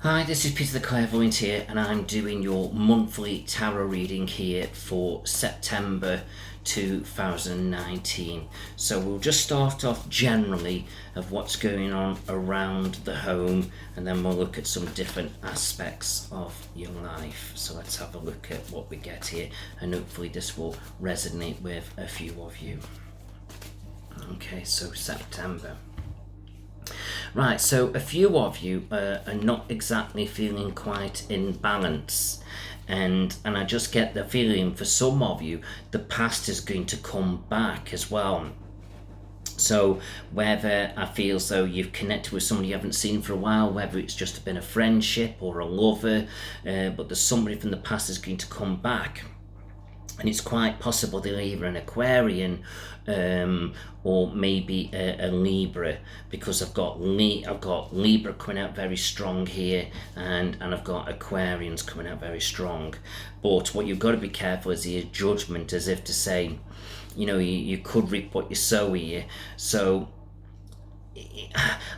Hi, this is Peter the Clairvoyant here, and I'm doing your monthly tarot reading here for September 2019. So we'll just start off generally of what's going on around the home, and then we'll look at some different aspects of your life. So let's have a look at what we get here, and hopefully this will resonate with a few of you. Okay, so September. Right, so a few of you are not exactly feeling quite in balance, and I just get the feeling for some of you the past is going to come back as well. So whether I feel as though you've connected with somebody you haven't seen for a while, whether it's just been a friendship or a lover, but there's somebody from the past that's going to come back. And it's quite possible they're either an Aquarian or maybe a Libra, because I've got Libra coming out very strong here, and I've got Aquarians coming out very strong. But what you've got to be careful is your judgment, as if to say, you could reap what you sow here. So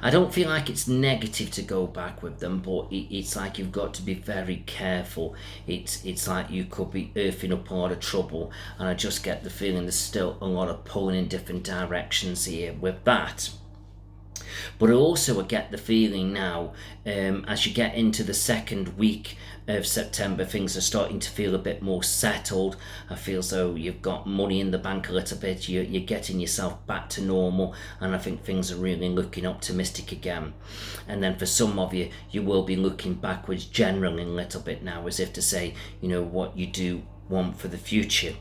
I don't feel like it's negative to go back with them, but it's like you've got to be very careful. It's like you could be earthing up a lot of trouble, and I just get the feeling there's still a lot of pulling in different directions here with that. But also I get the feeling now, as you get into the second week of September, things are starting to feel a bit more settled. I feel as though you've got money in the bank a little bit, you're getting yourself back to normal, and I think things are really looking optimistic again. And then for some of you, you will be looking backwards generally a little bit now, as if to say, what you do want for the future.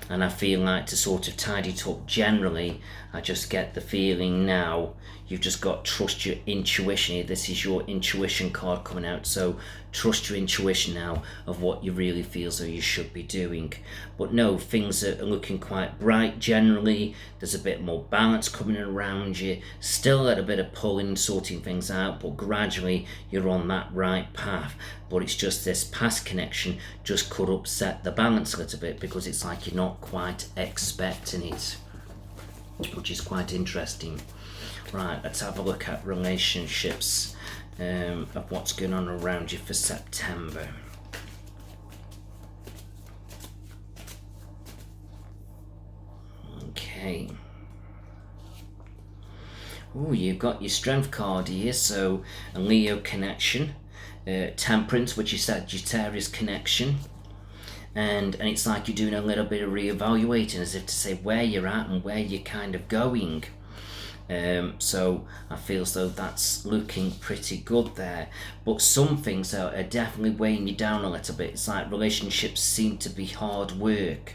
And I feel like to sort of tidy it up generally, I just get the feeling now you've just got to trust your intuition. This is your intuition card coming out, so trust your intuition now of what you really feel so you should be doing. But no, things are looking quite bright generally. There's a bit more balance coming around you, still a little bit of pulling, sorting things out, but gradually you're on that right path. But it's just this past connection just could upset the balance a little bit, because it's like you're not quite expecting it, which is quite interesting. Right, let's have a look at relationships, of what's going on around you for September. Okay. Oh, you've got your strength card here, so a Leo connection, Temperance, which is Sagittarius connection. And it's like you're doing a little bit of re-evaluating, as if to say where you're at and where you're kind of going. So I feel as though that's looking pretty good there, but some things are definitely weighing you down a little bit. It's like relationships seem to be hard work,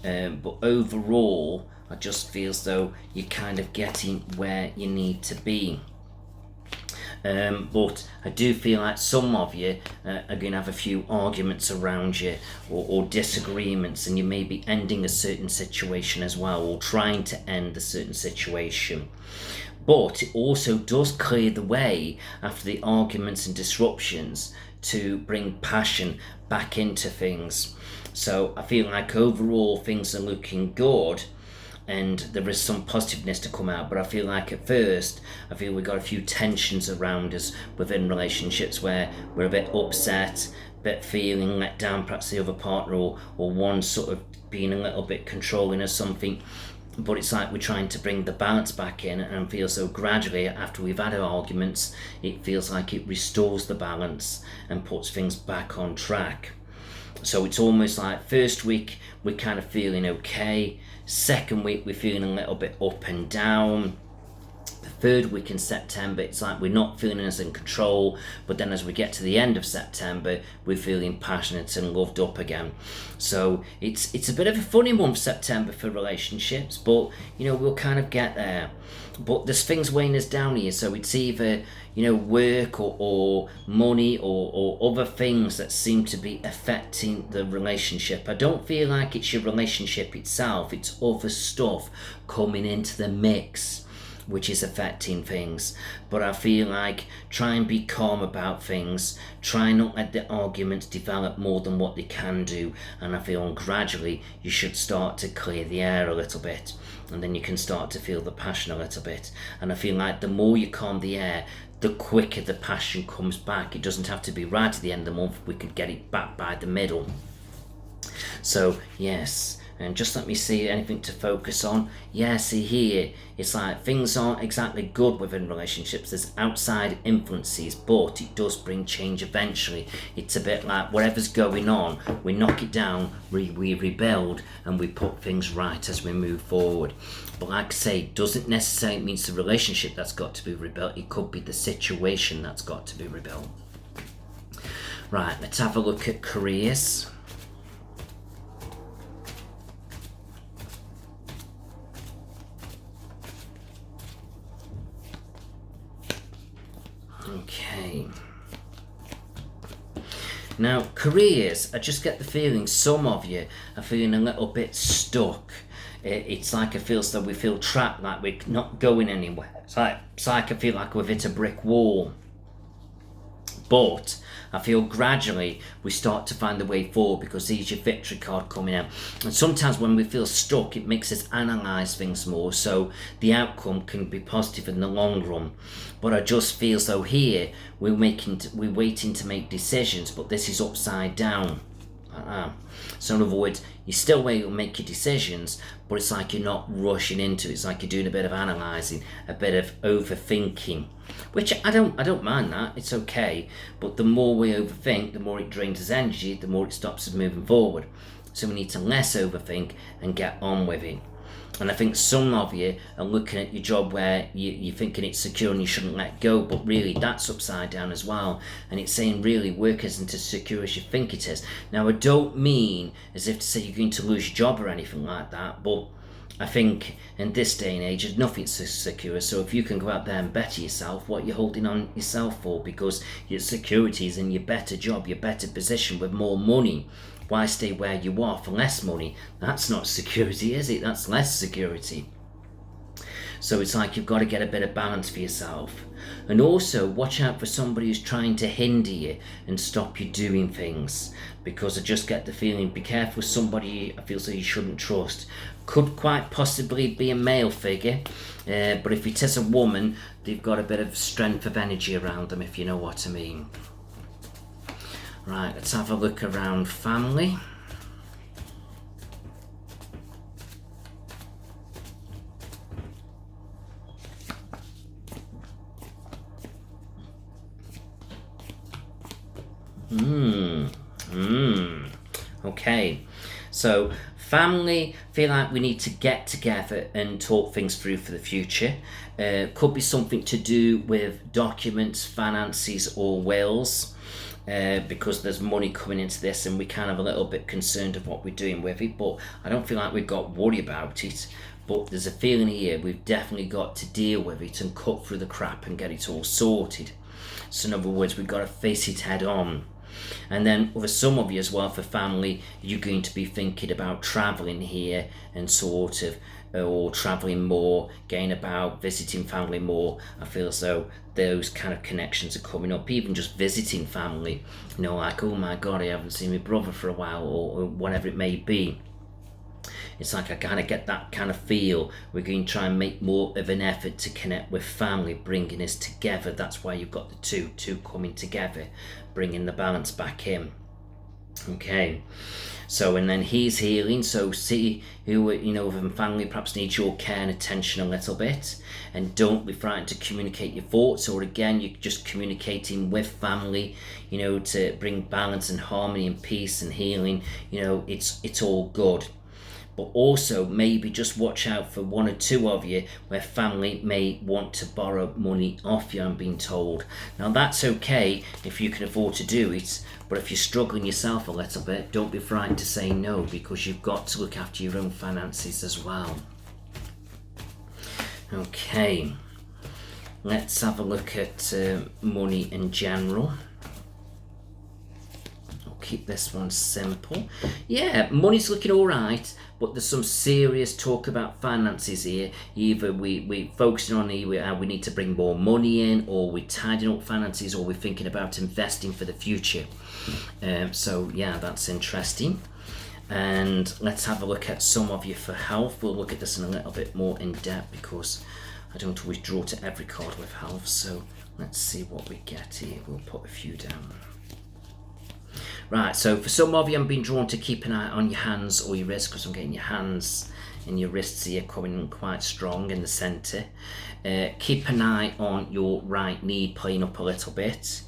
but overall I just feel as though you're kind of getting where you need to be. But I do feel like some of you are going to have a few arguments around you, or disagreements, and you may be ending a certain situation as well, or trying to end a certain situation. But it also does clear the way after the arguments and disruptions to bring passion back into things. So I feel like overall things are looking good, and there is some positiveness to come out. But I feel like at first, we've got a few tensions around us within relationships where we're a bit upset, a bit feeling let down, perhaps the other partner, or one sort of being a little bit controlling or something. But it's like we're trying to bring the balance back in, and feel so gradually after we've had our arguments, it feels like it restores the balance and puts things back on track. So it's almost like first week we're kind of feeling okay, second week we're feeling a little bit up and down, the third week in September it's like we're not feeling as in control, but then as we get to the end of September we're feeling passionate and loved up again. So it's a bit of a funny month, September, for relationships, but we'll kind of get there. But there's things weighing us down here, so it's either work or money or other things that seem to be affecting the relationship. I don't feel like it's your relationship itself, it's other stuff coming into the mix, which is affecting things. But I feel like try and be calm about things, try not let the arguments develop more than what they can do, and I feel gradually you should start to clear the air a little bit, and then you can start to feel the passion a little bit. And I feel like the more you calm the air, the quicker the passion comes back. It doesn't have to be right at the end of the month, we could get it back by the middle. So yes, and just let me see anything to focus on. Yeah, see here, it's like things aren't exactly good within relationships. There's outside influences, but it does bring change eventually. It's a bit like whatever's going on, we knock it down, we rebuild, and we put things right as we move forward. But like I say, doesn't necessarily mean it's the relationship that's got to be rebuilt. It could be the situation that's got to be rebuilt. Right, let's have a look at careers. Okay. Now, careers, I just get the feeling some of you are feeling a little bit stuck. It's like it feels that we feel trapped, like we're not going anywhere. It's like I feel like we've hit a brick wall. But I feel gradually we start to find the way forward, because there's your victory card coming out. And sometimes when we feel stuck, it makes us analyse things more, so the outcome can be positive in the long run. But I just feel as though here we're waiting to make decisions, but this is upside down. So in other words, you're still able to make your decisions, but it's like you're not rushing into it. It's like you're doing a bit of analysing, a bit of overthinking, which I don't mind that. It's okay, but the more we overthink, the more it drains us energy, the more it stops us moving forward. So we need to less overthink and get on with it. And I think some of you are looking at your job where you're thinking it's secure and you shouldn't let go, but really that's upside down as well. And it's saying really work isn't as secure as you think it is. Now, I don't mean as if to say you're going to lose your job or anything like that, but I think in this day and age, nothing's so secure. So if you can go out there and better yourself, what you're holding on yourself for? Because your security is in your better job, your better position with more money. Why stay where you are for less money? That's not security, is it? That's less security. So it's like you've got to get a bit of balance for yourself. And also watch out for somebody who's trying to hinder you and stop you doing things. Because I just get the feeling, be careful with somebody I feel so you shouldn't trust. Could quite possibly be a male figure, but if it is a woman, they've got a bit of strength of energy around them, if you know what I mean. Right, let's have a look around family. Okay, so family, feel like we need to get together and talk things through for the future. Could be something to do with documents, finances, or wills. Because there's money coming into this and we're kind of a little bit concerned of what we're doing with it, but I don't feel like we've got worry about it. But there's a feeling here we've definitely got to deal with it and cut through the crap and get it all sorted. So in other words, we've got to face it head on. And then for some of you as well, for family, you're going to be thinking about travelling here and sort of, or travelling more, getting about, visiting family more. I feel as though those kind of connections are coming up, even just visiting family, you know, like, oh my god, I haven't seen my brother for a while, or whatever it may be. It's like I kind of get that kind of feel. We're going to try and make more of an effort to connect with family, bringing us together. That's why you've got the two coming together, bringing the balance back in. Okay, so and then he's healing, so see who, you know, within family perhaps needs your care and attention a little bit, and don't be frightened to communicate your thoughts, or again you're just communicating with family, you know, to bring balance and harmony and peace and healing. You know, it's all good. But also maybe just watch out for one or two of you where family may want to borrow money off you, I'm being told. Now that's okay if you can afford to do it, but if you're struggling yourself a little bit, don't be frightened to say no, because you've got to look after your own finances as well. Okay, let's have a look at money in general. keep this one simple. Yeah, money's looking all right, but there's some serious talk about finances here. Either we focusing on how we need to bring more money in, or we're tidying up finances, or we're thinking about investing for the future. So yeah, that's interesting. And let's have a look at some of you for health. We'll look at this in a little bit more in depth because I don't always draw to every card with health. So let's see what we get here. We'll put a few down. Right, so for some of you, I'm being drawn to keep an eye on your hands or your wrists, because I'm getting your hands and your wrists here coming in quite strong in the centre. Keep an eye on your right knee playing up a little bit.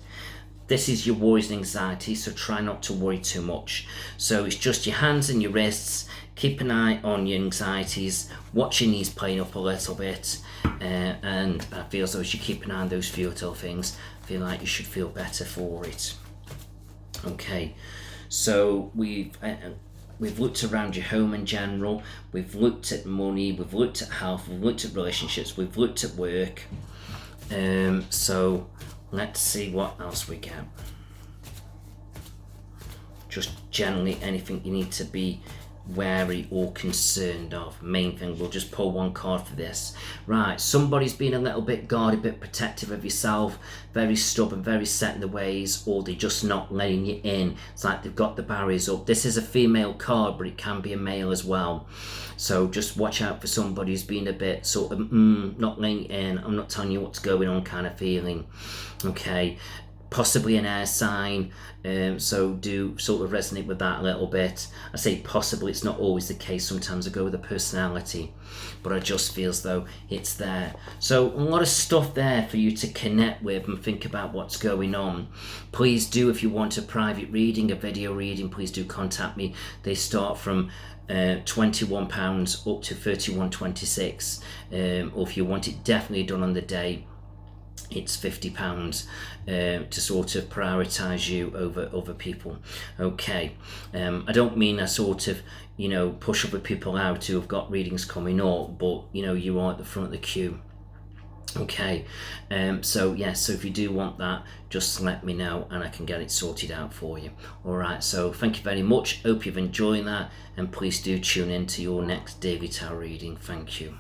This is your worries and anxiety, so try not to worry too much. So it's just your hands and your wrists. Keep an eye on your anxieties. Watch your knees playing up a little bit. And I feel as though as you keep an eye on those few little things, I feel like you should feel better for it. Okay, so we've looked around your home in general. We've looked at money. We've looked at health. We've looked at relationships. We've looked at work. So let's see what else we get. Just generally anything you need to be wary or concerned of. Main thing, we'll just pull one card for this. Right, somebody's been a little bit guarded, a bit protective of yourself, very stubborn, very set in the ways, or they're just not letting you in. It's like they've got the barriers up. This is a female card, but it can be a male as well. So just watch out for somebody who's been a bit sort of not letting you in, I'm not telling you what's going on kind of feeling. Okay, possibly an air sign, so do sort of resonate with that a little bit. I say possibly, it's not always the case. Sometimes I go with a personality, but I just feel as though it's there. So a lot of stuff there for you to connect with and think about what's going on. Please do, if you want a private reading, a video reading, please do contact me. They start from £21 up to £31.26, or if you want it definitely done on the day, it's £50 to sort of prioritise you over other people. Okay, I don't mean I sort of, push other people out who have got readings coming up, but, you are at the front of the queue. Okay, so if you do want that, just let me know and I can get it sorted out for you. Alright, so thank you very much. Hope you've enjoyed that, and please do tune in to your next daily tarot reading. Thank you.